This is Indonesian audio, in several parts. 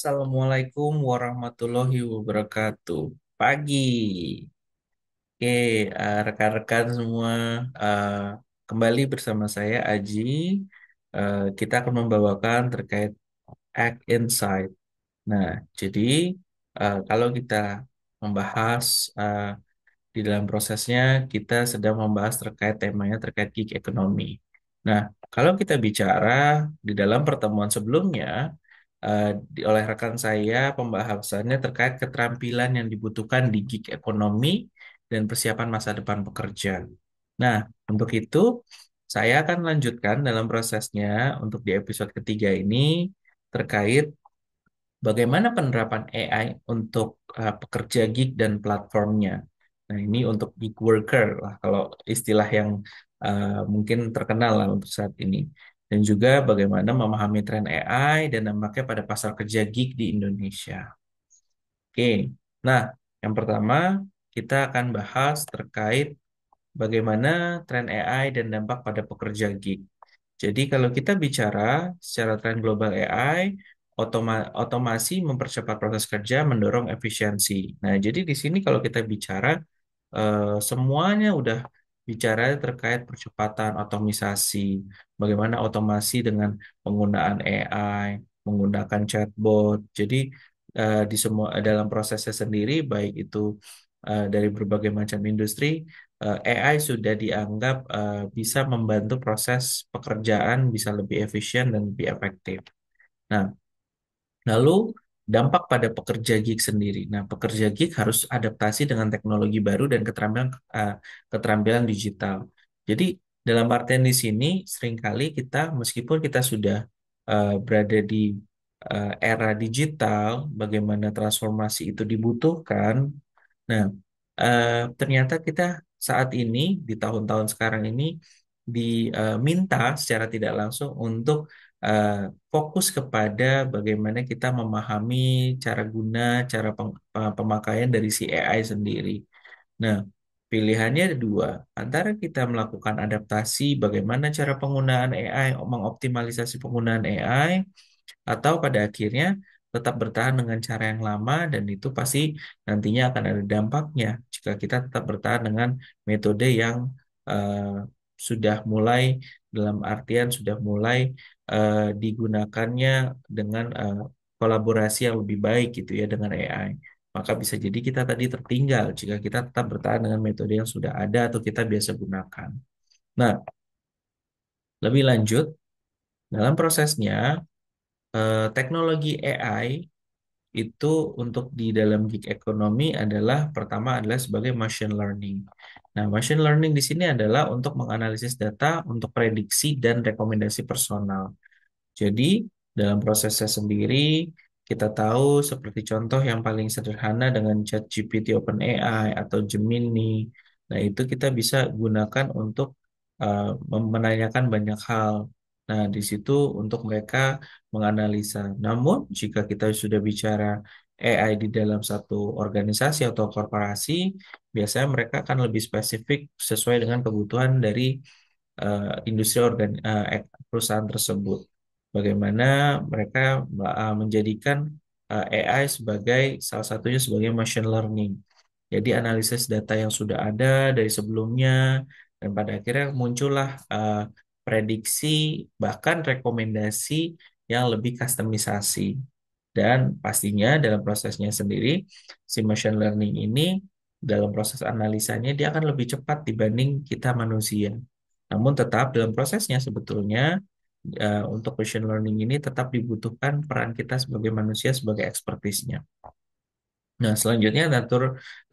Assalamualaikum warahmatullahi wabarakatuh. Pagi. Oke, rekan-rekan semua, eh, kembali bersama saya Aji. Kita akan membawakan terkait Act Insight. Nah, jadi kalau kita membahas di dalam prosesnya kita sedang membahas terkait temanya terkait gig ekonomi. Nah, kalau kita bicara di dalam pertemuan sebelumnya oleh rekan saya pembahasannya terkait keterampilan yang dibutuhkan di gig ekonomi dan persiapan masa depan pekerja. Nah, untuk itu saya akan lanjutkan dalam prosesnya untuk di episode ketiga ini terkait bagaimana penerapan AI untuk pekerja gig dan platformnya. Nah, ini untuk gig worker lah kalau istilah yang mungkin terkenal lah untuk saat ini. Dan juga bagaimana memahami tren AI dan dampaknya pada pasar kerja gig di Indonesia. Oke, nah yang pertama kita akan bahas terkait bagaimana tren AI dan dampak pada pekerja gig. Jadi kalau kita bicara secara tren global AI, otomasi mempercepat proses kerja, mendorong efisiensi. Nah, jadi di sini kalau kita bicara semuanya udah bicara terkait percepatan otomisasi, bagaimana otomasi dengan penggunaan AI, menggunakan chatbot. Jadi di semua dalam prosesnya sendiri, baik itu dari berbagai macam industri, AI sudah dianggap bisa membantu proses pekerjaan bisa lebih efisien dan lebih efektif. Nah, lalu dampak pada pekerja gig sendiri. Nah, pekerja gig harus adaptasi dengan teknologi baru dan keterampilan digital. Jadi dalam artian di sini seringkali kita meskipun kita sudah berada di era digital, bagaimana transformasi itu dibutuhkan. Nah, ternyata kita saat ini di tahun-tahun sekarang ini diminta secara tidak langsung untuk eh, fokus kepada bagaimana kita memahami cara guna, pemakaian dari si AI sendiri. Nah, pilihannya ada dua, antara kita melakukan adaptasi bagaimana cara penggunaan AI, mengoptimalisasi penggunaan AI, atau pada akhirnya tetap bertahan dengan cara yang lama dan itu pasti nantinya akan ada dampaknya jika kita tetap bertahan dengan metode yang eh, sudah mulai dalam artian sudah mulai digunakannya dengan kolaborasi yang lebih baik gitu ya dengan AI. Maka bisa jadi kita tadi tertinggal jika kita tetap bertahan dengan metode yang sudah ada atau kita biasa gunakan. Nah, lebih lanjut dalam prosesnya teknologi AI itu untuk di dalam gig ekonomi adalah pertama adalah sebagai machine learning. Nah, machine learning di sini adalah untuk menganalisis data untuk prediksi dan rekomendasi personal. Jadi, dalam prosesnya sendiri, kita tahu seperti contoh yang paling sederhana dengan ChatGPT OpenAI atau Gemini. Nah, itu kita bisa gunakan untuk menanyakan banyak hal. Nah, di situ untuk mereka menganalisa. Namun, jika kita sudah bicara AI di dalam satu organisasi atau korporasi, biasanya mereka akan lebih spesifik sesuai dengan kebutuhan dari industri perusahaan tersebut. Bagaimana mereka menjadikan AI sebagai salah satunya sebagai machine learning. Jadi analisis data yang sudah ada dari sebelumnya dan pada akhirnya muncullah prediksi bahkan rekomendasi yang lebih kustomisasi. Dan pastinya dalam prosesnya sendiri si machine learning ini dalam proses analisanya dia akan lebih cepat dibanding kita manusia. Namun tetap dalam prosesnya sebetulnya untuk machine learning ini tetap dibutuhkan peran kita sebagai manusia sebagai ekspertisnya. Nah, selanjutnya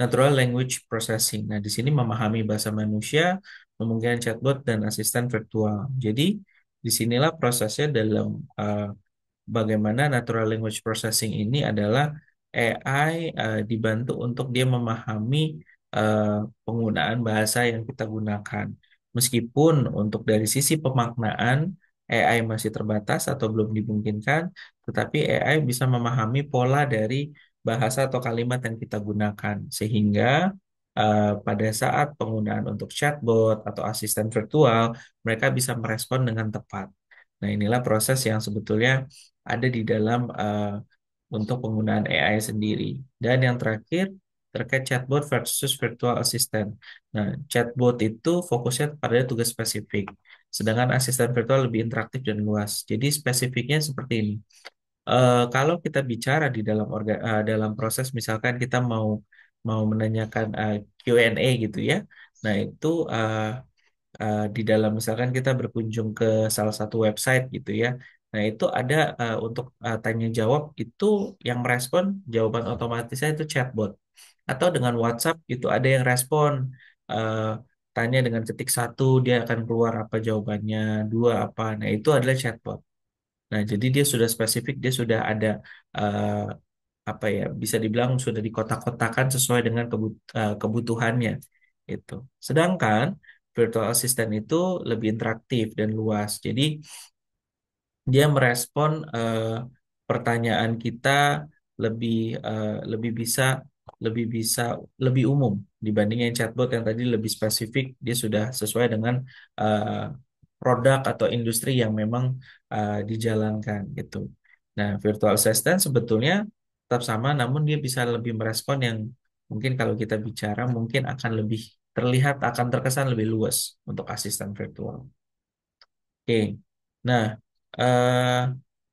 natural language processing. Nah, di sini memahami bahasa manusia, memungkinkan chatbot dan asisten virtual. Jadi, disinilah prosesnya dalam bagaimana natural language processing ini adalah AI dibantu untuk dia memahami penggunaan bahasa yang kita gunakan. Meskipun untuk dari sisi pemaknaan AI masih terbatas atau belum dimungkinkan, tetapi AI bisa memahami pola dari bahasa atau kalimat yang kita gunakan sehingga pada saat penggunaan untuk chatbot atau asisten virtual mereka bisa merespon dengan tepat. Nah, inilah proses yang sebetulnya ada di dalam untuk penggunaan AI sendiri. Dan yang terakhir, terkait chatbot versus virtual assistant. Nah, chatbot itu fokusnya pada tugas spesifik, sedangkan asisten virtual lebih interaktif dan luas. Jadi spesifiknya seperti ini. Kalau kita bicara di dalam proses, misalkan kita mau mau menanyakan Q&A gitu ya. Nah, itu di dalam misalkan kita berkunjung ke salah satu website gitu ya. Nah, itu ada untuk tanya jawab itu yang merespon jawaban otomatisnya itu chatbot. Atau dengan WhatsApp itu ada yang respon eh, tanya dengan ketik satu dia akan keluar apa jawabannya, dua apa. Nah, itu adalah chatbot. Nah, jadi dia sudah spesifik, dia sudah ada eh, apa ya, bisa dibilang sudah dikotak-kotakan sesuai dengan kebutuhannya itu. Sedangkan virtual assistant itu lebih interaktif dan luas. Jadi dia merespon pertanyaan kita lebih lebih bisa lebih bisa lebih umum dibanding yang chatbot yang tadi lebih spesifik, dia sudah sesuai dengan eh, produk atau industri yang memang dijalankan gitu. Nah, virtual assistant sebetulnya tetap sama, namun dia bisa lebih merespon yang mungkin kalau kita bicara mungkin akan lebih terlihat, akan terkesan lebih luas untuk asisten virtual. Oke, nah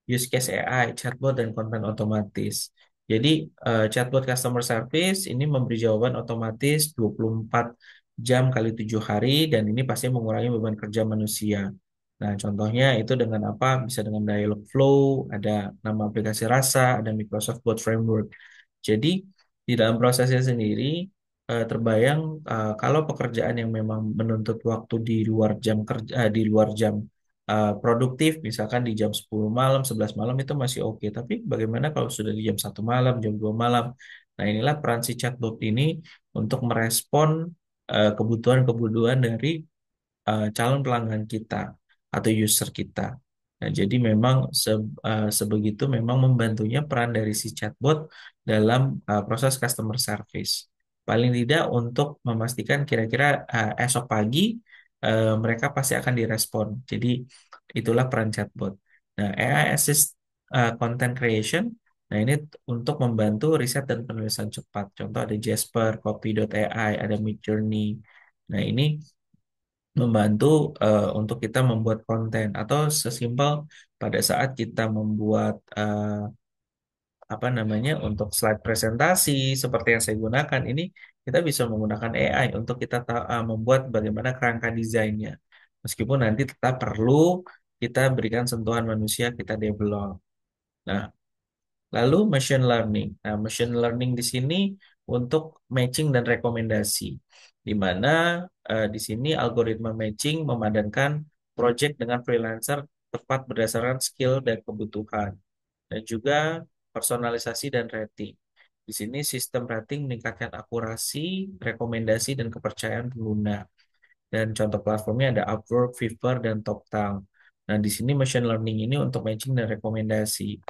use case AI, chatbot dan konten otomatis. Jadi chatbot customer service ini memberi jawaban otomatis 24 jam kali 7 hari dan ini pasti mengurangi beban kerja manusia. Nah, contohnya itu dengan apa? Bisa dengan Dialogflow, ada nama aplikasi Rasa, ada Microsoft Bot Framework. Jadi di dalam prosesnya sendiri terbayang kalau pekerjaan yang memang menuntut waktu di luar jam kerja, di luar jam produktif, misalkan di jam 10 malam, 11 malam itu masih oke. Tapi bagaimana kalau sudah di jam 1 malam, jam 2 malam? Nah, inilah peran si chatbot ini untuk merespon kebutuhan-kebutuhan dari calon pelanggan kita atau user kita. Nah, jadi memang sebegitu memang membantunya peran dari si chatbot dalam proses customer service. Paling tidak untuk memastikan kira-kira esok pagi mereka pasti akan direspon. Jadi itulah peran chatbot. Nah, AI assist content creation. Nah, ini untuk membantu riset dan penulisan cepat. Contoh ada Jasper, Copy.ai, ada Midjourney. Nah, ini membantu untuk kita membuat konten atau sesimpel pada saat kita membuat apa namanya untuk slide presentasi seperti yang saya gunakan ini, kita bisa menggunakan AI untuk kita membuat bagaimana kerangka desainnya, meskipun nanti tetap perlu kita berikan sentuhan manusia, kita develop. Nah, lalu machine learning. Nah, machine learning di sini untuk matching dan rekomendasi, di mana di sini algoritma matching memadankan project dengan freelancer tepat berdasarkan skill dan kebutuhan, dan juga personalisasi dan rating. Di sini sistem rating meningkatkan akurasi, rekomendasi, dan kepercayaan pengguna. Dan contoh platformnya ada Upwork, Fiverr, dan TopTal. Nah, di sini machine learning ini untuk matching dan rekomendasi.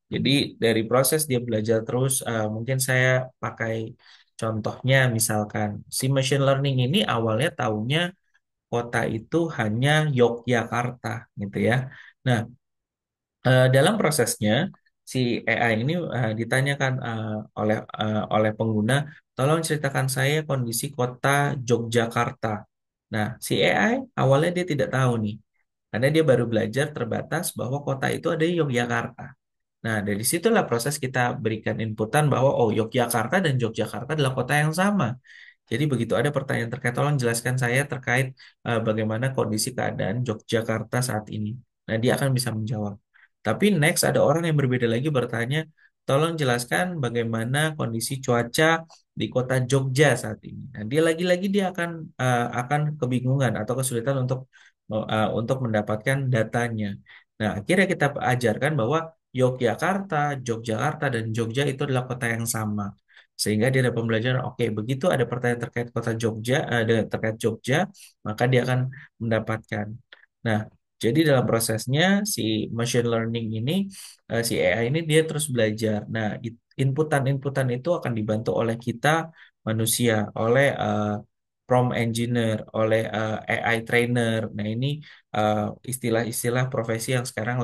Jadi dari proses dia belajar terus, mungkin saya pakai contohnya misalkan si machine learning ini awalnya taunya kota itu hanya Yogyakarta gitu ya. Nah, dalam prosesnya si AI ini ditanyakan oleh pengguna, tolong ceritakan saya kondisi kota Yogyakarta. Nah, si AI awalnya dia tidak tahu nih, karena dia baru belajar terbatas bahwa kota itu ada di Yogyakarta. Nah, dari situlah proses kita berikan inputan bahwa oh Yogyakarta dan Yogyakarta adalah kota yang sama. Jadi begitu ada pertanyaan terkait, tolong jelaskan saya terkait bagaimana kondisi keadaan Yogyakarta saat ini. Nah, dia akan bisa menjawab. Tapi next ada orang yang berbeda lagi bertanya, tolong jelaskan bagaimana kondisi cuaca di kota Jogja saat ini. Nah, dia lagi-lagi dia akan kebingungan atau kesulitan untuk mendapatkan datanya. Nah, akhirnya kita ajarkan bahwa Yogyakarta, Yogyakarta, dan Jogja itu adalah kota yang sama. Sehingga dia ada pembelajaran, oke, begitu ada pertanyaan terkait kota Jogja, ada terkait Jogja, maka dia akan mendapatkan. Nah, jadi dalam prosesnya si machine learning ini, si AI ini dia terus belajar. Nah, inputan-inputan itu akan dibantu oleh kita manusia, oleh prompt engineer, oleh AI trainer. Nah, ini istilah-istilah profesi yang sekarang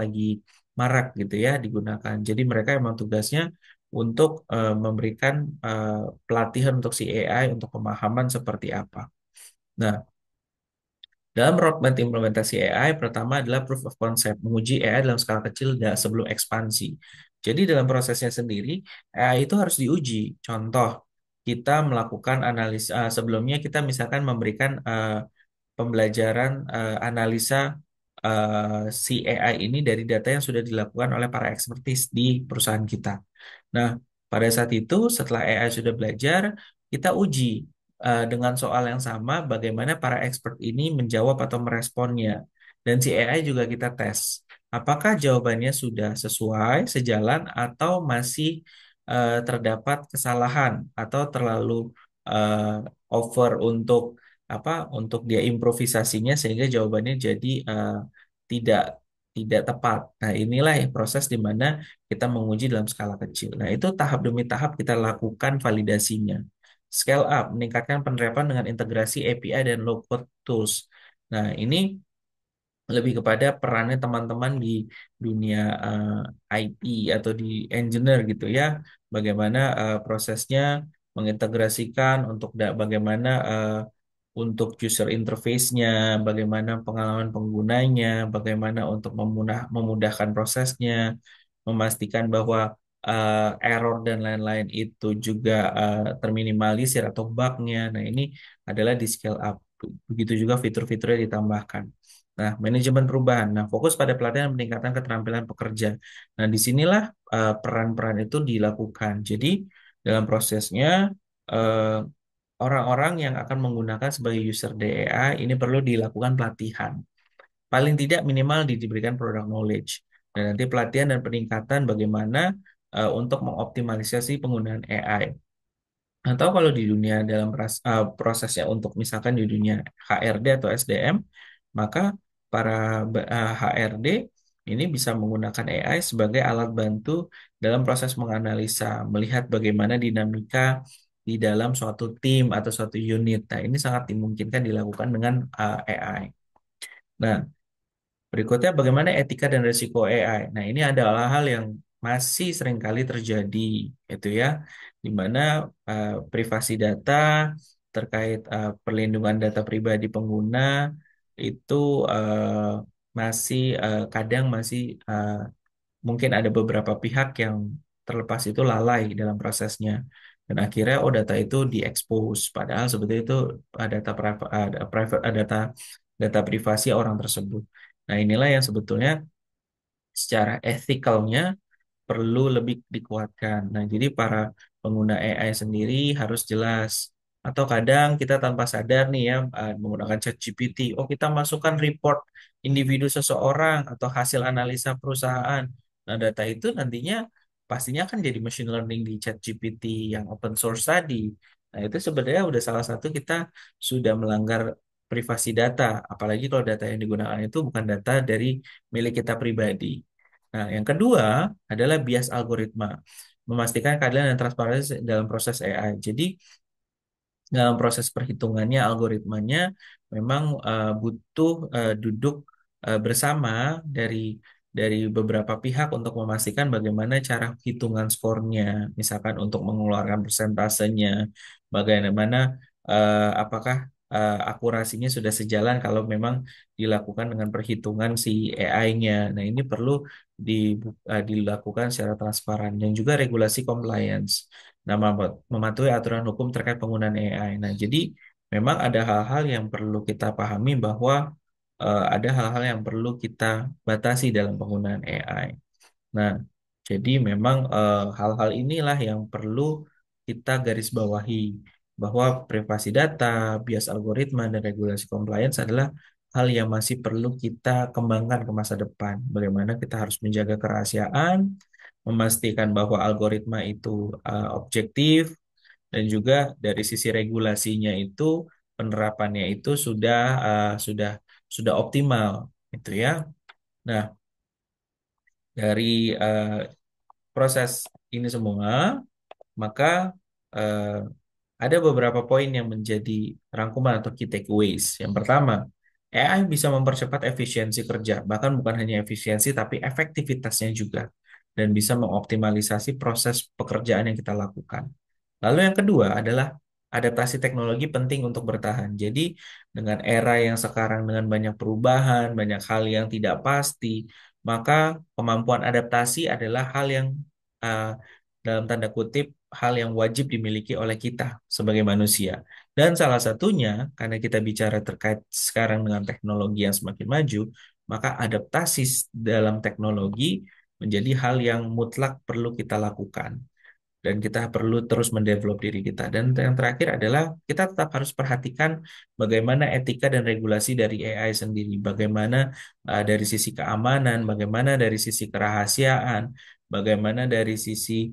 marak gitu ya digunakan. Jadi mereka emang tugasnya untuk memberikan pelatihan untuk si AI untuk pemahaman seperti apa. Nah, dalam roadmap implementasi AI, pertama adalah proof of concept, menguji AI dalam skala kecil sebelum ekspansi. Jadi dalam prosesnya sendiri, AI itu harus diuji. Contoh, kita melakukan analisa, sebelumnya kita misalkan memberikan pembelajaran analisa si AI ini dari data yang sudah dilakukan oleh para ekspertis di perusahaan kita. Nah, pada saat itu setelah AI sudah belajar, kita uji dengan soal yang sama bagaimana para expert ini menjawab atau meresponnya. Dan si AI juga kita tes. Apakah jawabannya sudah sesuai, sejalan, atau masih terdapat kesalahan atau terlalu eh, over untuk apa untuk dia improvisasinya sehingga jawabannya jadi tidak tidak tepat. Nah, inilah yang proses di mana kita menguji dalam skala kecil. Nah, itu tahap demi tahap kita lakukan validasinya. Scale up, meningkatkan penerapan dengan integrasi API dan low-code tools. Nah, ini lebih kepada perannya teman-teman di dunia IT atau di engineer gitu ya. Bagaimana prosesnya mengintegrasikan untuk bagaimana untuk user interface-nya, bagaimana pengalaman penggunanya, bagaimana untuk memudahkan prosesnya, memastikan bahwa error dan lain-lain itu juga terminimalisir atau bug-nya. Nah, ini adalah di scale up. Begitu juga fitur-fiturnya ditambahkan. Nah, manajemen perubahan. Nah, fokus pada pelatihan dan peningkatan keterampilan pekerja. Nah, disinilah peran-peran itu dilakukan. Jadi, dalam prosesnya, eh, orang-orang yang akan menggunakan sebagai user DEA ini perlu dilakukan pelatihan. Paling tidak minimal diberikan product knowledge. Dan nanti pelatihan dan peningkatan bagaimana untuk mengoptimalisasi penggunaan AI. Atau kalau di dunia dalam prosesnya untuk misalkan di dunia HRD atau SDM, maka para HRD ini bisa menggunakan AI sebagai alat bantu dalam proses menganalisa, melihat bagaimana dinamika di dalam suatu tim atau suatu unit. Nah, ini sangat dimungkinkan dilakukan dengan AI. Nah, berikutnya bagaimana etika dan risiko AI. Nah, ini adalah hal yang masih seringkali terjadi, itu ya, di mana privasi data terkait perlindungan data pribadi pengguna itu masih kadang masih mungkin ada beberapa pihak yang terlepas itu lalai dalam prosesnya. Dan akhirnya oh data itu diekspos padahal sebetulnya itu data data data privasi orang tersebut. Nah, inilah yang sebetulnya secara ethikalnya perlu lebih dikuatkan. Nah, jadi para pengguna AI sendiri harus jelas. Atau kadang kita tanpa sadar nih ya menggunakan ChatGPT. Oh, kita masukkan report individu seseorang atau hasil analisa perusahaan. Nah, data itu nantinya pastinya akan jadi machine learning di ChatGPT yang open source tadi. Nah, itu sebenarnya udah salah satu kita sudah melanggar privasi data. Apalagi kalau data yang digunakan itu bukan data dari milik kita pribadi. Nah, yang kedua adalah bias algoritma, memastikan keadilan dan transparansi dalam proses AI. Jadi, dalam proses perhitungannya, algoritmanya memang butuh duduk bersama dari beberapa pihak untuk memastikan bagaimana cara hitungan skornya, misalkan untuk mengeluarkan persentasenya, bagaimana apakah akurasinya sudah sejalan kalau memang dilakukan dengan perhitungan si AI-nya. Nah, ini perlu dilakukan secara transparan dan juga regulasi compliance. Nah, mematuhi aturan hukum terkait penggunaan AI. Nah, jadi memang ada hal-hal yang perlu kita pahami bahwa ada hal-hal yang perlu kita batasi dalam penggunaan AI. Nah, jadi memang hal-hal inilah yang perlu kita garis bawahi bahwa privasi data, bias algoritma, dan regulasi compliance adalah hal yang masih perlu kita kembangkan ke masa depan. Bagaimana kita harus menjaga kerahasiaan, memastikan bahwa algoritma itu objektif, dan juga dari sisi regulasinya itu penerapannya itu sudah optimal, gitu ya. Nah, dari proses ini semua, maka ada beberapa poin yang menjadi rangkuman atau key takeaways. Yang pertama, AI bisa mempercepat efisiensi kerja, bahkan bukan hanya efisiensi tapi efektivitasnya juga, dan bisa mengoptimalisasi proses pekerjaan yang kita lakukan. Lalu yang kedua adalah adaptasi teknologi penting untuk bertahan. Jadi dengan era yang sekarang dengan banyak perubahan, banyak hal yang tidak pasti, maka kemampuan adaptasi adalah hal yang uh, dalam tanda kutip hal yang wajib dimiliki oleh kita sebagai manusia. Dan salah satunya karena kita bicara terkait sekarang dengan teknologi yang semakin maju, maka adaptasi dalam teknologi menjadi hal yang mutlak perlu kita lakukan dan kita perlu terus mendevelop diri kita. Dan yang terakhir adalah kita tetap harus perhatikan bagaimana etika dan regulasi dari AI sendiri, bagaimana dari sisi keamanan, bagaimana dari sisi kerahasiaan, bagaimana dari sisi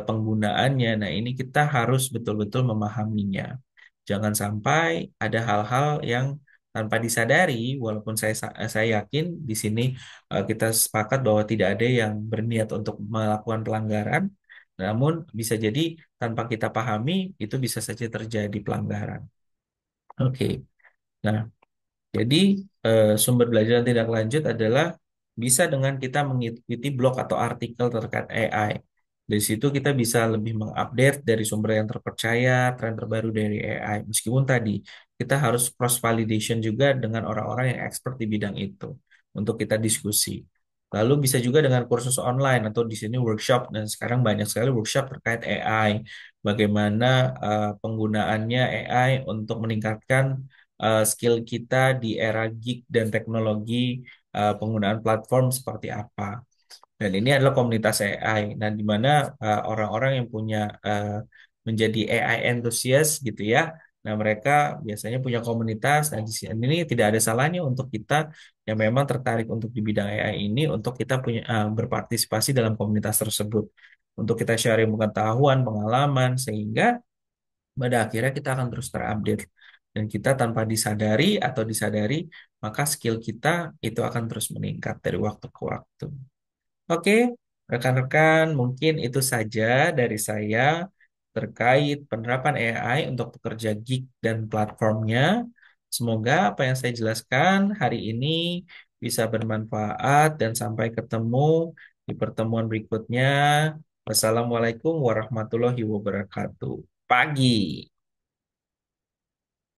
penggunaannya. Nah, ini kita harus betul-betul memahaminya. Jangan sampai ada hal-hal yang tanpa disadari, walaupun saya yakin di sini kita sepakat bahwa tidak ada yang berniat untuk melakukan pelanggaran, namun bisa jadi tanpa kita pahami itu bisa saja terjadi pelanggaran. Oke. Nah, jadi sumber belajar yang tidak lanjut adalah bisa dengan kita mengikuti blog atau artikel terkait AI. Dari situ kita bisa lebih mengupdate dari sumber yang terpercaya, tren terbaru dari AI. Meskipun tadi kita harus cross validation juga dengan orang-orang yang expert di bidang itu untuk kita diskusi. Lalu bisa juga dengan kursus online atau di sini workshop, dan sekarang banyak sekali workshop terkait AI. Bagaimana penggunaannya AI untuk meningkatkan skill kita di era gig dan teknologi, penggunaan platform seperti apa. Dan ini adalah komunitas AI. Nah, di mana orang-orang yang punya menjadi AI enthusiast gitu ya. Nah, mereka biasanya punya komunitas. Nah, di sini ini tidak ada salahnya untuk kita yang memang tertarik untuk di bidang AI ini untuk kita punya berpartisipasi dalam komunitas tersebut. Untuk kita sharing pengetahuan, pengalaman sehingga pada akhirnya kita akan terus terupdate dan kita tanpa disadari atau disadari maka skill kita itu akan terus meningkat dari waktu ke waktu. Oke, rekan-rekan, mungkin itu saja dari saya terkait penerapan AI untuk pekerja gig dan platformnya. Semoga apa yang saya jelaskan hari ini bisa bermanfaat dan sampai ketemu di pertemuan berikutnya. Wassalamualaikum warahmatullahi wabarakatuh. Pagi.